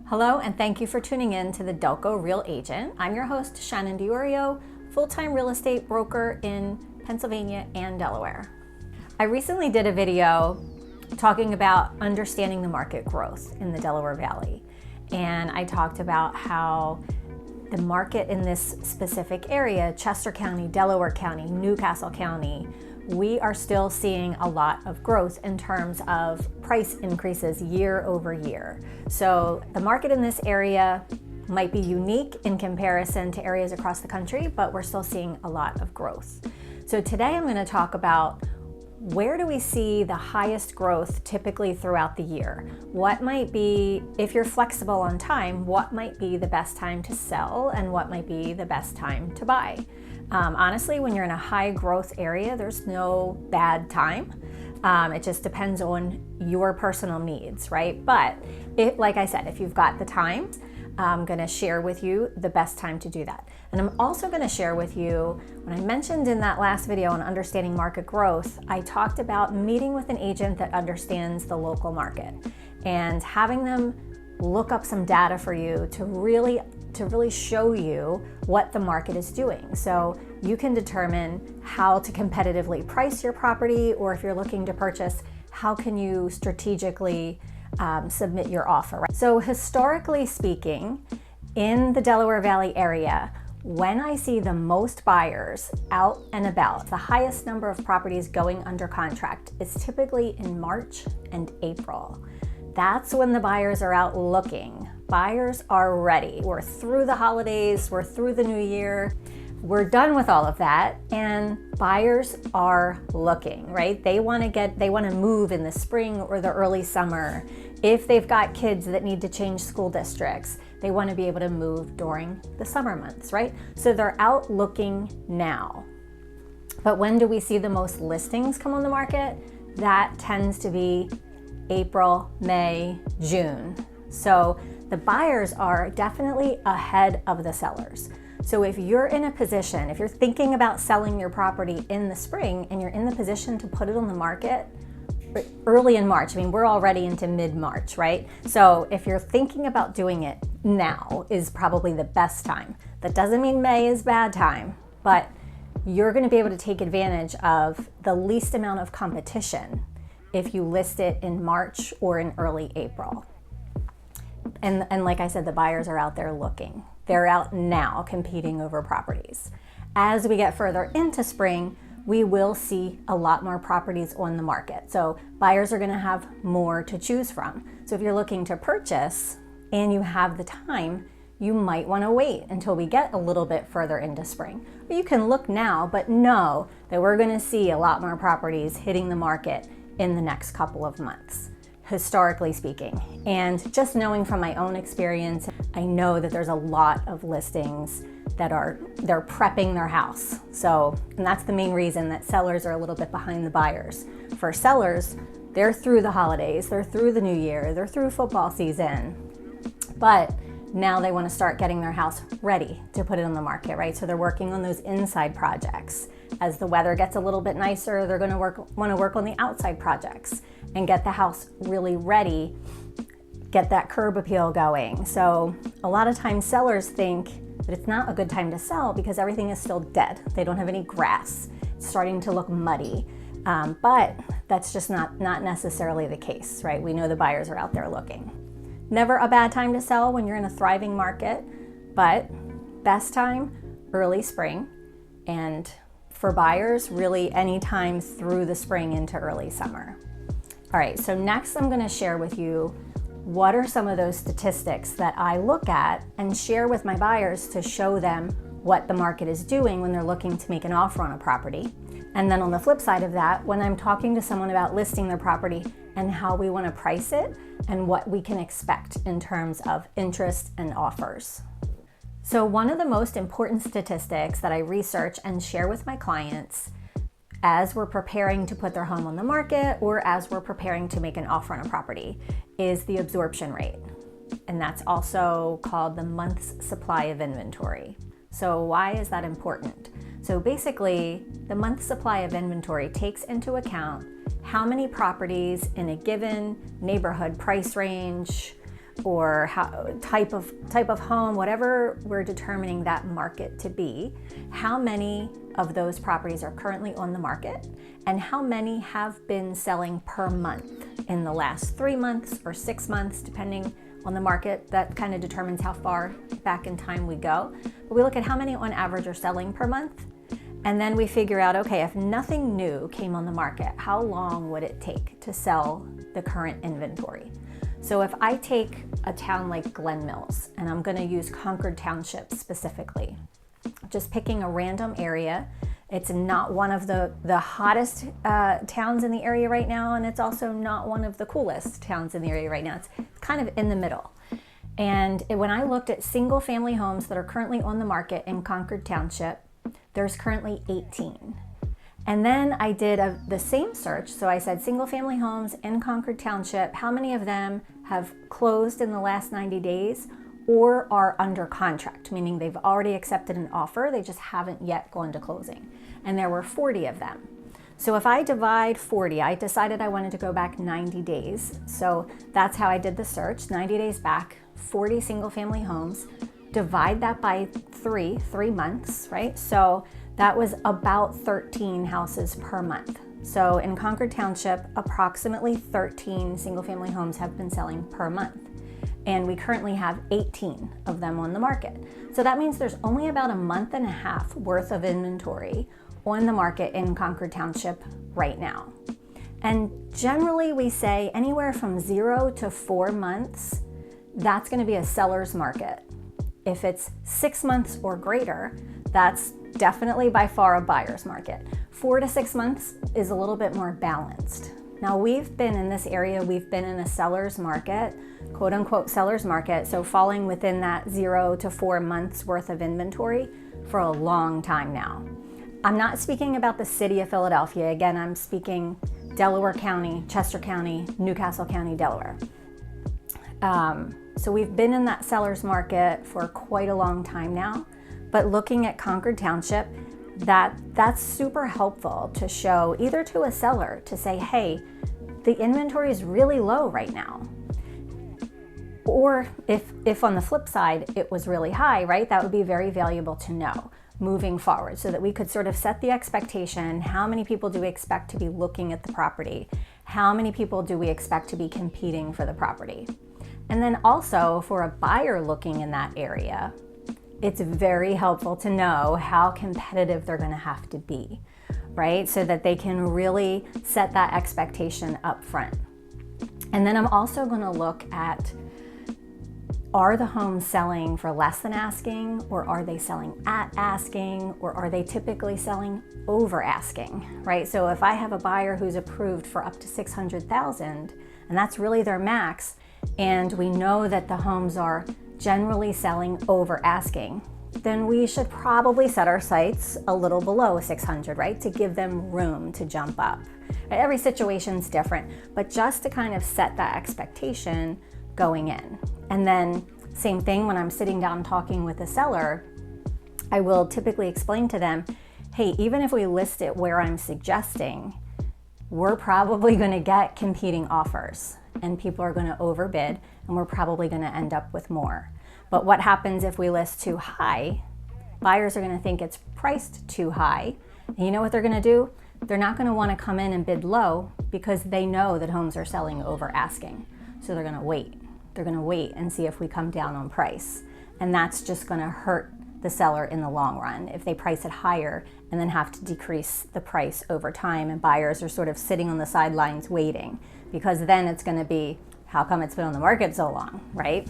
Hello, and thank you for tuning in to the Delco Real Agent. I'm your host, Shannon.diiorio, full-time real estate broker in Pennsylvania and Delaware. I recently did a video talking about understanding the market growth in the Delaware Valley. And I talked about how the market in this specific area, Chester County, Delaware County, Newcastle County, we are still seeing a lot of growth in terms of price increases year over year. So the market in this area might be unique in comparison to areas across the country, but we're still seeing a lot of growth. So today I'm going to talk about where do we see the highest growth typically throughout the year? What might be, if you're flexible on time, what might be the best time to sell and what might be the best time to buy? Honestly, when you're in a high growth area, there's no bad time. It just depends on your personal needs, right? But like I said, if you've got the time, I'm going to share with you the best time to do that. And I'm also going to share with you, when I mentioned in that last video on understanding market growth, I talked about meeting with an agent that understands the local market and having them look up some data for you to really show you what the market is doing. So you can determine how to competitively price your property, or if you're looking to purchase, how can you strategically submit your offer. Right? So historically speaking, in the Delaware Valley area, when I see the most buyers out and about, the highest number of properties going under contract is typically in March and April. That's when the buyers are out looking. Buyers are ready. We're through the holidays, we're through the new year, we're done with all of that, and buyers are looking, right? They want to move in the spring or the early summer. If they've got kids that need to change school districts, they want to be able to move during the summer months, right? So they're out looking now. But when do we see the most listings come on the market? That tends to be April, May, June. So the buyers are definitely ahead of the sellers. So if you're in a position, if you're thinking about selling your property in the spring and you're in the position to put it on the market early in March, I mean, we're already into mid-March, right? So if you're thinking about doing it, now is probably the best time. That doesn't mean May is bad time, but you're going to be able to take advantage of the least amount of competition if you list it in March or in early April. And like I said, the buyers are out there looking. They're out now competing over properties. As we get further into spring, we will see a lot more properties on the market. So buyers are going to have more to choose from. So if you're looking to purchase and you have the time, you might want to wait until we get a little bit further into spring. Or you can look now, but know that we're going to see a lot more properties hitting the market in the next couple of months, historically speaking. And just knowing from my own experience, I know that there's a lot of listings that they're prepping their house. So, and that's the main reason that sellers are a little bit behind the buyers. For sellers, they're through the holidays, they're through the new year, they're through football season, but now they want to start getting their house ready to put it on the market, right? So they're working on those inside projects. As the weather gets a little bit nicer, they're going to want to work on the outside projects and get the house really ready, get that curb appeal going. So a lot of times sellers think that it's not a good time to sell because everything is still dead. They don't have any grass. It's starting to look muddy. But that's just not necessarily the case, right? We know the buyers are out there looking. Never a bad time to sell when you're in a thriving market, but best time, early spring. And for buyers, really any time through the spring into early summer. All right, so next I'm going to share with you what are some of those statistics that I look at and share with my buyers to show them what the market is doing when they're looking to make an offer on a property. And then on the flip side of that, when I'm talking to someone about listing their property and how we want to price it and what we can expect in terms of interest and offers. So one of the most important statistics that I research and share with my clients as we're preparing to put their home on the market or as we're preparing to make an offer on a property is the absorption rate. And that's also called the month's supply of inventory. So why is that important? So basically, the month's supply of inventory takes into account how many properties in a given neighborhood price range or type of home, whatever we're determining that market to be, how many of those properties are currently on the market and how many have been selling per month in the last 3 months or 6 months, depending on the market. That kind of determines how far back in time we go. But we look at how many on average are selling per month, and then we figure out, okay, if nothing new came on the market, how long would it take to sell the current inventory? So if I take a town like Glen Mills, and I'm going to use Concord Township specifically, just picking a random area. It's not one of the hottest towns in the area right now, and it's also not one of the coolest towns in the area right now. It's kind of in the middle. And when I looked at single family homes that are currently on the market in Concord Township, there's currently 18. And then I did the same search. So I said single family homes in Concord Township, how many of them have closed in the last 90 days or are under contract, meaning they've already accepted an offer, they just haven't yet gone to closing. And there were 40 of them. So if I divide 40, I decided I wanted to go back 90 days. So that's how I did the search, 90 days back, 40 single family homes, divide that by 3 months, right? So that was about 13 houses per month. So in Concord Township, approximately 13 single family homes have been selling per month. And we currently have 18 of them on the market. So that means there's only about a month and a half worth of inventory on the market in Concord Township right now. And generally we say anywhere from 0 to 4 months, that's gonna be a seller's market. If it's 6 months or greater, that's definitely by far a buyer's market. 4 to 6 months is a little bit more balanced. Now we've been in this area, we've been in a seller's market, quote unquote seller's market, so falling within that 0 to 4 months worth of inventory for a long time now. I'm not speaking about the city of Philadelphia. Again, I'm speaking Delaware County, Chester County, Newcastle County, Delaware. So we've been in that seller's market for quite a long time now, but looking at Concord Township, that's super helpful to show either to a seller to say, hey, the inventory is really low right now. Or if on the flip side, it was really high, right? That would be very valuable to know moving forward so that we could sort of set the expectation. How many people do we expect to be looking at the property? How many people do we expect to be competing for the property? And then also for a buyer looking in that area, it's very helpful to know how competitive they're going to have to be, right? So that they can really set that expectation up front. And then I'm also going to look at, are the homes selling for less than asking, or are they selling at asking, or are they typically selling over asking, right? So if I have a buyer who's approved for up to $600,000, and that's really their max, and we know that the homes are generally selling over asking, then we should probably set our sights a little below 600, right? To give them room to jump up. Every situation's different, but just to kind of set that expectation going in. And then same thing when I'm sitting down talking with a seller, I will typically explain to them, hey, even if we list it where I'm suggesting, we're probably going to get competing offers and people are going to overbid and we're probably going to end up with more. But what happens if we list too high? Buyers are going to think it's priced too high. And you know what they're going to do? They're not going to want to come in and bid low because they know that homes are selling over asking. So they're going to wait. They're going to wait and see if we come down on price. And that's just going to hurt the seller in the long run if they price it higher and then have to decrease the price over time. And buyers are sort of sitting on the sidelines waiting, because then it's going to be, how come it's been on the market so long, right?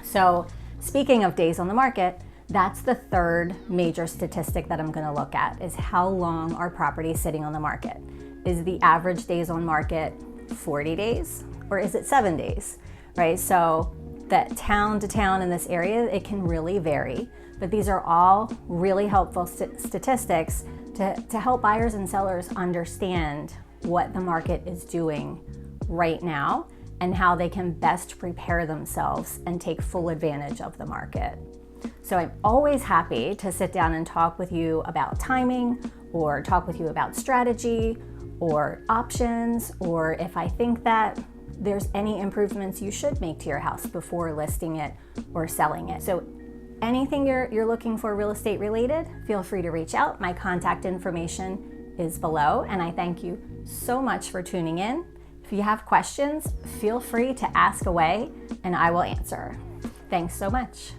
So speaking of days on the market, that's the third major statistic that I'm going to look at, is how long are properties sitting on the market. Is the average days on market 40 days or is it 7 days, right? So that town to town in this area, it can really vary, but these are all really helpful statistics to help buyers and sellers understand what the market is doing right now and how they can best prepare themselves and take full advantage of the market. So I'm always happy to sit down and talk with you about timing, or talk with you about strategy or options, or if I think that there's any improvements you should make to your house before listing it or selling it. So anything you're looking for real estate related, feel free to reach out. My contact information is below, and I thank you so much for tuning in. If you have questions, feel free to ask away and I will answer. Thanks so much.